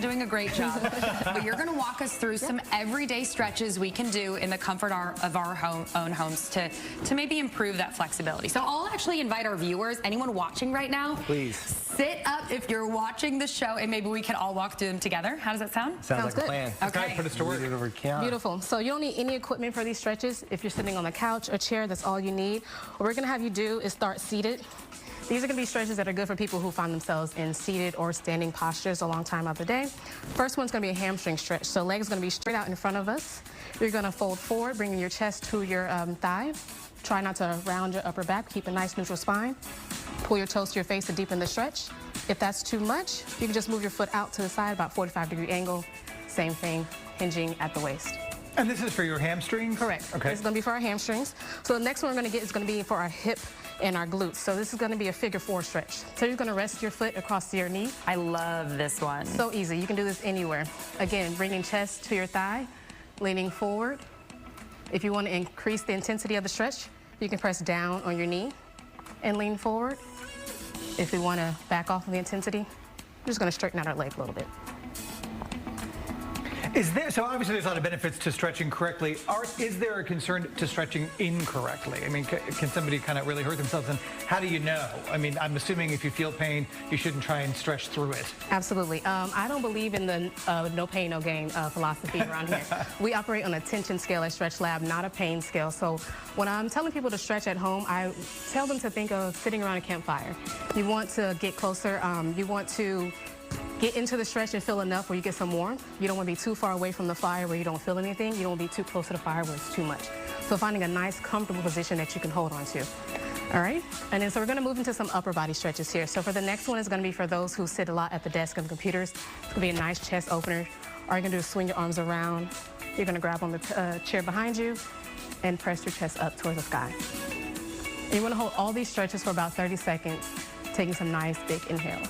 Doing a great job. But you're going to walk us through some everyday stretches we can do in the comfort of our own homes to maybe improve that flexibility. So I'll actually invite our viewers, anyone watching right now, please sit up if you're watching the show, and maybe we can all walk through them together. How does that sound? Sounds like good. a plan. Okay. Put us to work. Over Kianna. Beautiful. So you don't need any equipment for these stretches. If you're sitting on the couch or chair, that's all you need. What we're going to have you do is start seated. These are going to be stretches that are good for people who find themselves in seated or standing postures a long time of the day. First one's going to be a hamstring stretch. So legs going to be straight out in front of us. You're going to fold forward, bringing your chest to your thigh. Try not to round your upper back. Keep a nice neutral spine. Pull your toes to your face to deepen the stretch. If that's too much, you can just move your foot out to the side, about 45-degree angle. Same thing, hinging at the waist. And this is for your hamstrings? Correct. Okay. This is going to be for our hamstrings. So the next one we're going to get is going to be for our hip and our glutes. So this is going to be a figure 4 stretch. So you're going to rest your foot across your knee. I love this one. So easy. You can do this anywhere. Again, bringing chest to your thigh, leaning forward. If you want to increase the intensity of the stretch, you can press down on your knee and lean forward. If we want to back off of the intensity, we're just going to straighten out our leg a little bit. So obviously there's a lot of benefits to stretching correctly. Is there a concern to stretching incorrectly? I mean, can somebody kind of really hurt themselves? And how do you know? I mean, I'm assuming if you feel pain, you shouldn't try and stretch through it. Absolutely. I don't believe in the no pain, no gain philosophy around here. We operate on a tension scale at StretchLab, not a pain scale. So when I'm telling people to stretch at home, I tell them to think of sitting around a campfire. You want to get closer. You want to get into the stretch and feel enough where you get some warmth. You don't want to be too far away from the fire where you don't feel anything. You don't want to be too close to the fire where it's too much. So finding a nice, comfortable position that you can hold on to. All right? And then so we're going to move into some upper body stretches here. So for the next one is going to be for those who sit a lot at the desk and computers. It's going to be a nice chest opener. All you're going to do is swing your arms around. You're going to grab on the chair behind you and press your chest up towards the sky. And you want to hold all these stretches for about 30 seconds, taking some nice big inhales.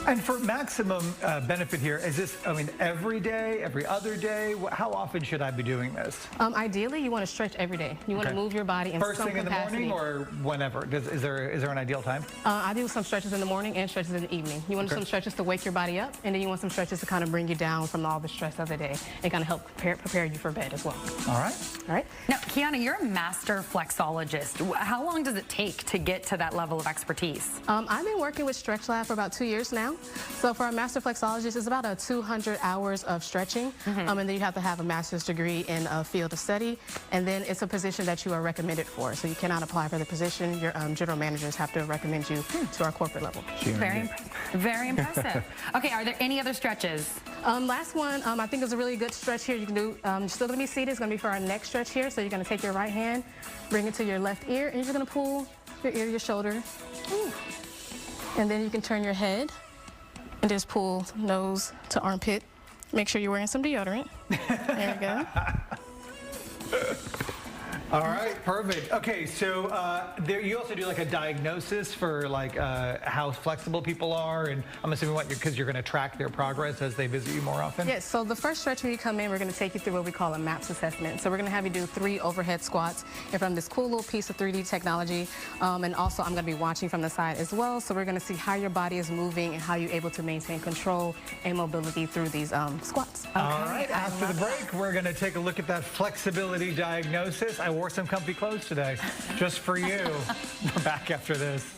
And for maximum benefit here, is this, I mean, every day, every other day? How often should I be doing this? Ideally, you want to stretch every day. You want to move your body in First some thing capacity. in the morning or whenever? Is there an ideal time? I do some stretches in the morning and stretches in the evening. You want some stretches to wake your body up, and then you want some stretches to kind of bring you down from all the stress of the day and kind of help prepare you for bed as well. All right. All right. Now, Kianna, you're a master flexologist. How long does it take to get to that level of expertise? I've been working with StretchLab for about 2 years now. So for our master flexologist, it's about 200 hours of stretching, and then you have to have a master's degree in a field of study, and then it's a position that you are recommended for. So you cannot apply for the position. Your general managers have to recommend you to our corporate level. Very impressive. Very impressive. Okay, are there any other stretches? Last one, I think is a really good stretch here. You can do, you're still going to be seated. It's going to be for our neck stretch here. So you're going to take your right hand, bring it to your left ear, and you're going to pull your ear to your shoulder. And then you can turn your head and just pull nose to armpit. Make sure you're wearing some deodorant. There we go. All right, perfect. Okay, so you also do like a diagnosis for like how flexible people are, and I'm assuming because you're going to track their progress as they visit you more often? Yes, so the first stretch when you come in, we're going to take you through what we call a MAPS assessment. So we're going to have you do 3 overhead squats in front of this cool little piece of 3D technology, and also I'm going to be watching from the side as well. So we're going to see how your body is moving and how you're able to maintain control and mobility through these squats. Okay. All right, after the break, we're going to take a look at that flexibility diagnosis. I wore some comfy clothes today, just for you. We're back after this.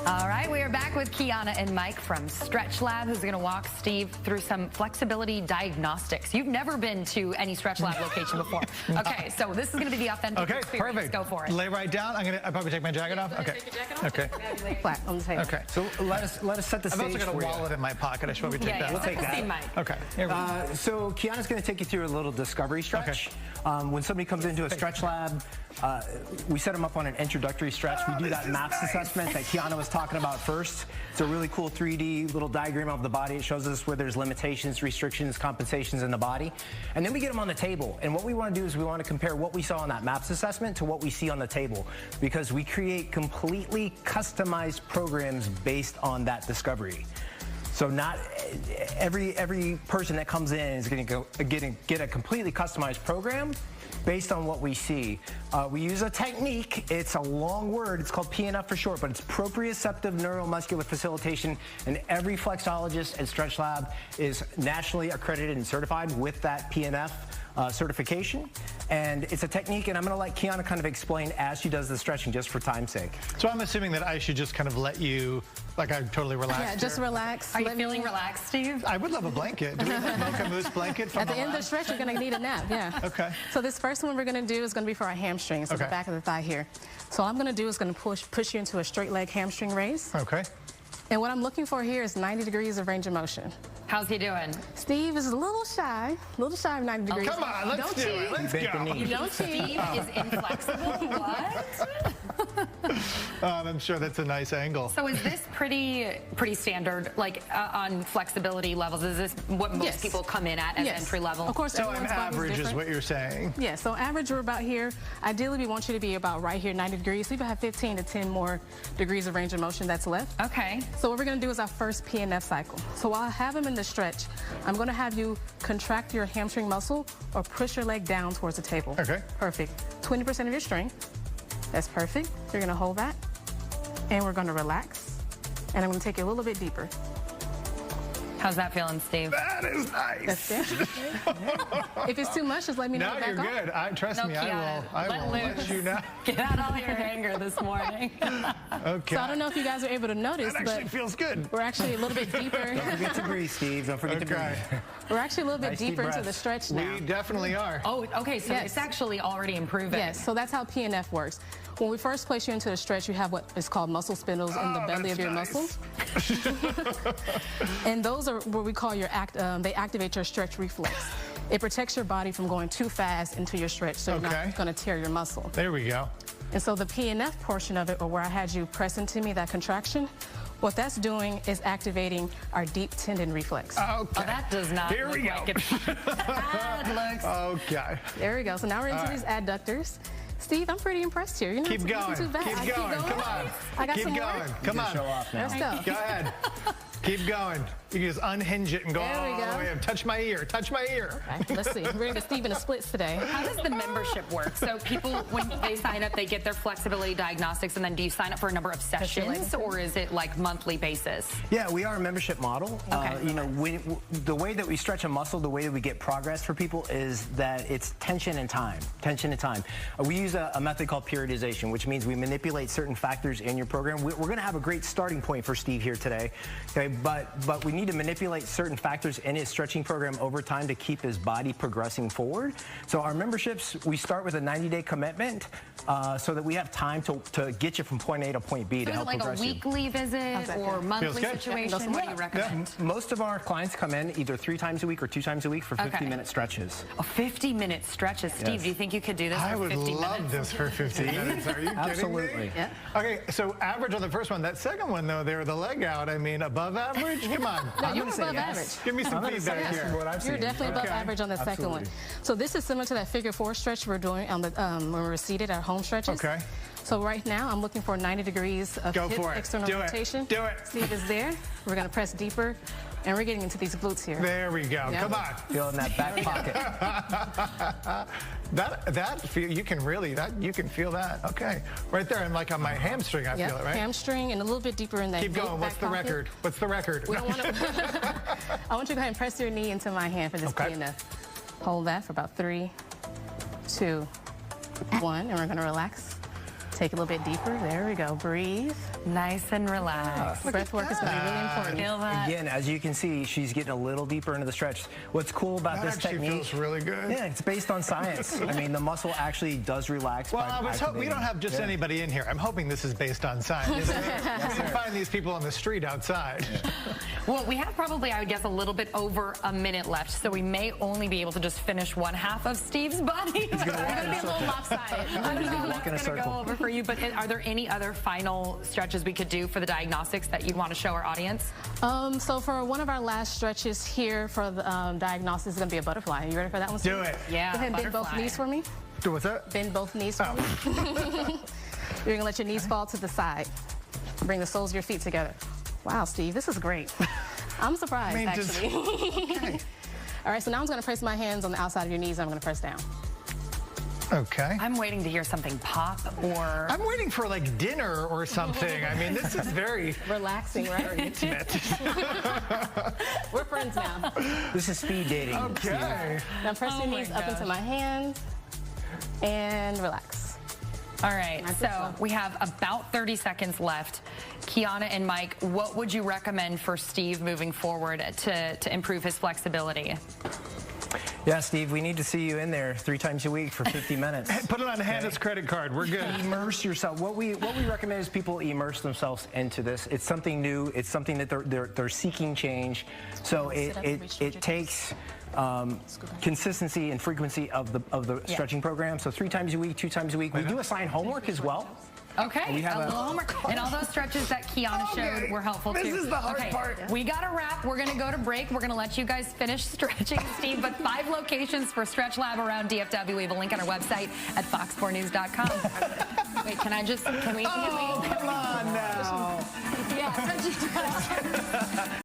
All right, we are back with Kianna and Mike from StretchLab, who's going to walk Steve through some flexibility diagnostics. You've never been to any StretchLab location before. Okay, so this is going to be the authentic experience. Perfect. Go for it. Lay right down. I'll probably take my jacket off. Okay. Take your jacket off. Okay. Lay flat on the table. Okay. So let us set the stage. I've also got a wallet in my pocket. I should probably take that. We'll take that. Mike. Okay. Here we go. So Kianna's going to take you through a little discovery stretch. Okay. When somebody comes into a StretchLab, we set them up on an introductory stretch. We do that MAPS assessment that Kianna was talking about first. It's a really cool 3D little diagram of the body. It shows us where there's limitations, restrictions, compensations in the body. And then we get them on the table. And what we want to do is we want to compare what we saw on that MAPS assessment to what we see on the table, because we create completely customized programs based on that discovery. So not every person that comes in is going to get a completely customized program. based on what we see. We use a technique. It's a long word. It's called PNF for short, but it's proprioceptive neuromuscular facilitation, and every flexologist at StretchLab is nationally accredited and certified with that PNF certification. And it's a technique, and I'm going to let Kianna kind of explain as she does the stretching, just for time's sake. So I'm assuming that I should just kind of let you, like I'm totally relaxed. Yeah, just here. relax. Are you feeling relaxed, Steve? I would love a blanket. Do we have a mocha mousse blanket from At the end of the stretch, you're going to need a nap, yeah. Okay. So this first one we're going to do is going to be for our hamstrings, so the back of the thigh here. So all I'm going to do is going to push you into a straight leg hamstring raise. Okay. And what I'm looking for here is 90 degrees of range of motion. How's he doing? Steve is a little shy of 90 degrees. Come on, let's Don't do cheat. it. Let's go. You don't cheat. Steve is inflexible. What? I'm sure that's a nice angle. So is this pretty standard, like on flexibility levels? Is this what most Yes. people come in at as Yes. entry level? Of course, So I'm everyone's body average is different. what you're saying. Yeah, so average we're about here. Ideally, we want you to be about right here, 90 degrees. So you have 15 to 10 more degrees of range of motion that's left. Okay. So what we're going to do is our first PNF cycle. So while I have him in the stretch, I'm going to have you contract your hamstring muscle or push your leg down towards the table. Okay. Perfect. 20% of your strength. That's perfect. You're going to hold that. And we're going to relax. And I'm going to take you a little bit deeper. How's that feeling, Steve? That is nice. That's it. If it's too much, just let me know. No, back you're off. good. Trust me, Kianna, I will let let you know. Get out all your anger this morning. Okay. So I don't know if you guys are able to notice, That actually but feels good. we're actually a little bit deeper. Don't forget to breathe, Steve. Don't forget to Okay. breathe. We're actually a little bit Nice deep deeper into the breaths. stretch now. We definitely are. Oh, okay, so Yes. it's actually already improving. Yes, so that's how PNF works. When we first place you into the stretch, you have what is called muscle spindles in the belly of your that's muscles. And those are what we call your they activate your stretch reflex. It protects your body from going too fast into your stretch, so you're Okay. not going to tear your muscle. There we go. And so the PNF portion of it, or where I had you press into me, that contraction, what that's doing is activating our deep tendon reflex. Okay. Oh, that does not Here look we go. like it. That looks... Okay. There we go. So now we're into All these adductors. Steve, I'm pretty impressed here. You're not Keep going. too bad. Keep going. Come on. I got Keep some more. going. Come on. Show off now. Let's go. Go ahead. Keep going. You can just unhinge it and go There we all the go. way up. Touch my ear. Touch my ear. All right, let's see. We're going to get Steve in the splits today. How does the membership work? So people, when they sign up, they get their flexibility diagnostics, and then do you sign up for a number of sessions, or is it like monthly basis? Yeah, we are a membership model. Okay. You know, the way that we stretch a muscle, the way that we get progress for people is that it's tension and time. Tension and time. We use a method called periodization, which means we manipulate certain factors in your program. We're going to have a great starting point for Steve here today, okay? But we need to manipulate certain factors in his stretching program over time to keep his body progressing forward. So our memberships, we start with a 90-day commitment so that we have time to get you from point A to point B to So is it help like a progress you. weekly visit that or good? monthly Feels good. situation? What do you recommend? Most of our clients come in either 3 times a week or 2 times a week for 50-minute stretches. Oh, 50-minute stretches. Steve, Yes. do you think you could do this I for would 50 love minutes? this for 15 minutes. Are you kidding Absolutely. me? Yeah. Okay, so average on the first one. That second one, though, there, the leg out, I mean, above average? Come on. No, you're gonna say above yes. average. Give me some I'm gonna say feedback yes here. from what I've You're seen. definitely above Okay. average on the second one. Absolutely. So this is similar to that figure 4 stretch we're doing on the when we're seated at home stretches. Okay. So right now I'm looking for 90 degrees of Go hip for it. external Do it. rotation. Do it. Steve is there. We're going to press deeper, and we're getting into these glutes here. There we go. Yeah. Come on. Feeling that back pocket. You can really, you can feel that. Okay. Right there, and like on my hamstring, I Yep. feel it, right? Hamstring and a little bit deeper in that Keep glute going. What's back the pocket. record? What's the record? We don't want to. I want you to go ahead and press your knee into my hand for this Okay. PNF. Hold that for about 3, 2, 1, and we're going to relax. Take a little bit deeper. There we go. Breathe. Nice and relaxed. Breath work is going to be really important. Feel that? Again, as you can see, she's getting a little deeper into the stretch. What's cool about That this actually technique? feels really good. Yeah, it's based on science. I mean, the muscle actually does relax. Well, by I was hoping we activating. don't have just Yeah. anybody in here. I'm hoping this is based on science. You can find these people on the street outside. Well, we have probably, I would guess, a little bit over a minute left, so we may only be able to just finish one half of Steve's body. It's going to be a little lopsided. I don't know Walk in a what's going to go circle. over for you, but are there any other final stretches we could do for the diagnostics that you'd want to show our audience? So for one of our last stretches here for the diagnosis is going to be a butterfly. You ready for that one, Steve? Do it. Yeah, Go ahead and bend both butterfly. knees for me. Do what's that? Bend both knees for me. You're going to let your knees fall to the side. Bring the soles of your feet together. Wow, Steve, this is great. I'm surprised, I mean, just- actually. All right, so now I'm going to place my hands on the outside of your knees and I'm going to press down. Okay. I'm waiting to hear something pop or... I'm waiting for like dinner or something. I mean, this is very Relaxing, right? intimate. We're friends now. This is speed dating. Okay. Now press your my knees up gosh. into my hands and relax. All right, so we have about 30 seconds left. Kianna and Mike, what would you recommend for Steve moving forward to improve his flexibility? Yeah, Steve, we need to see you in there 3 times a week for 50 minutes. Put it on a Hannah's credit card. We're good. Immerse yourself. What we recommend is people immerse themselves into this. It's something new. It's something that they're seeking change. So it takes consistency and frequency of the stretching program. So 3 times a week, 2 times a week. We do assign homework as well. Okay, We have a little homework. And all those stretches that Kianna showed were helpful too. This is the hard part. We got to wrap. We're going to go to break. We're going to let you guys finish stretching, Steve. But 5 locations for StretchLab around DFW. We have a link on our website at fox4news.com. Wait, can we? Come on now. Yeah.